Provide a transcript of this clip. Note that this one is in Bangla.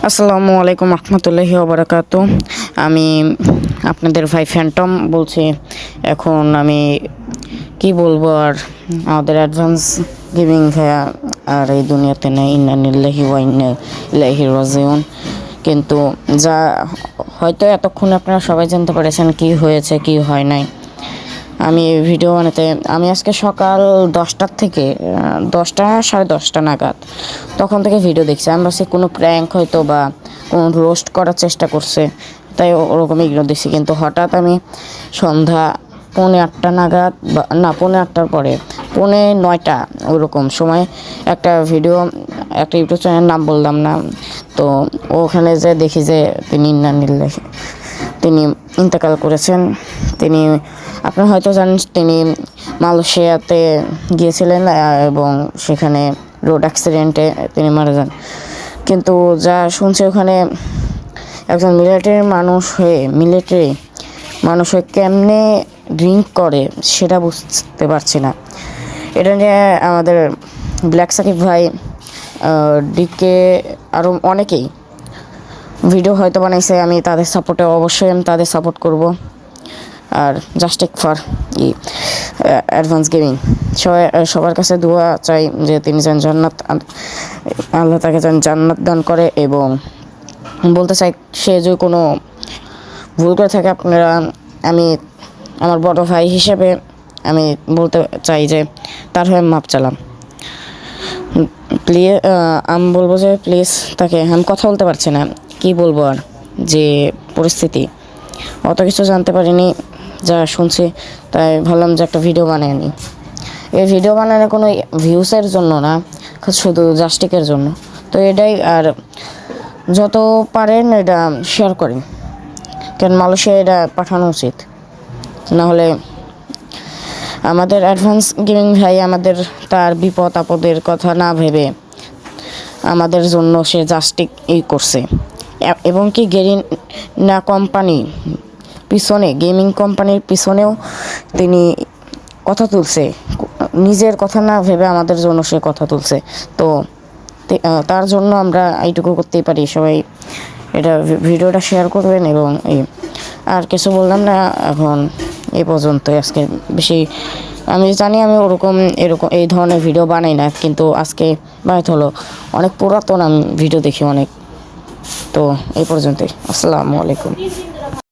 আসসালামু আলাইকুম রহমতুল্লাহি ওবারাকাতু। আমি আপনাদের ভাই ফ্যান্টম বলছি। এখন আমি কি বলবো আর, আমাদের অ্যাডভান্স গিভিং ভাইয়া আর এই দুনিয়াতে নেই। ইন্না লিল্লাহি ওয়া ইন্না ইলাইহি রাজিউন। কিন্তু যা হয়তো এতক্ষণ আপনারা সবাই জানতে পেরেছেন কি হয়েছে কি হয় নাই। আমি ভিডিও বানাতে আমি আজকে সকাল 10টার থেকে 10টা 10:30 নাগাদ তখন থেকে ভিডিও দেখছি। আমি ভাবছি কোনো প্র্যাঙ্ক হয়তো বা কোনো রোস্ট করার চেষ্টা করছে, তাই ওরকম ইগনোর দিচ্ছি। কিন্তু হঠাৎ আমি সন্ধ্যা 7:45 নাগাদ না 7:45টার পরে 8:45 ওরকম সময় একটা ভিডিও, একটা ইউটিউব চ্যানেলের নাম বললাম না, তো ওখানে যে দেখি যে তিনি ইন্তেকাল করেছেন। তিনি, আপনারা হয়তো জানেন, তিনি মালয়েশিয়াতে গিয়েছিলেন এবং সেখানে রোড অ্যাক্সিডেন্টে তিনি মারা যান। কিন্তু যা শুনছি ওখানে একজন মিলিটারি মানুষ হয়ে কেমনে ড্রিঙ্ক করে সেটা বুঝতে পারছি না। এটা নিয়ে আমাদের ব্ল্যাক সাকিব ভাই, ডিকে, আরও অনেকেই ভিডিও হয়তো বানাইছে। আমি তাদের সাপোর্টে অবশ্যই আমি তাদের সাপোর্ট করব। আর জাস্ট ফর অ্যাডভান্স গেমিং সবার কাছে দোয়া চাই যে তিনি যেন জান্নাত, আল্লাহ তাকে যেন জান্নাত দান করে। এবং বলতে চাই, সে যদি কোনো ভুল করে থাকে আপনারা, আমি আমার বড় ভাই হিসেবে আমি বলতে চাই যে তার হয়ে মাপ চালাম। প্লিজ, আমি বলবো যে প্লিজ তাকে, আমি কথা বলতে পারছি না, কি বলবো আর, যে পরিস্থিতি অত কিছু জানতে পারিনি, যা শুনছি তাই ভাবলাম যে একটা ভিডিও বানিয়ে নিই। এই ভিডিও বানানো কোনো ভিউসের জন্য না, শুধু জাস্টিকের জন্য। তো এটাই, আর যত পারেন এটা শেয়ার করেন, কেন মালয়েশিয়া এটা পাঠানো উচিত। নাহলে আমাদের অ্যাডভান্স গেমিং ভাই আমাদের তার বিপদ আপদের কথা না ভেবে আমাদের জন্য সে জাস্টিক করছে। এবং কি গেরিনা কোম্পানি পিছনে, গেমিং কোম্পানির পিছনেও তিনি কথা তুলছে, নিজের কথা না ভেবে আমাদের জন্য সে কথা তুলছে। তো তার জন্য আমরা এইটুকু করতেই পারি। সবাই এটা ভিডিওটা শেয়ার করবেন। এবং আর কিছু বললাম না, এখন এই পর্যন্তই। আজকে বেশি, আমি জানি আমি এরকম এই ধরনের ভিডিও বানাই না, কিন্তু আজকে বানাইতে হলো। অনেক পুরাতন আমি ভিডিও দেখি অনেক। তো এই পর্যন্তই। আসসালামু আলাইকুম।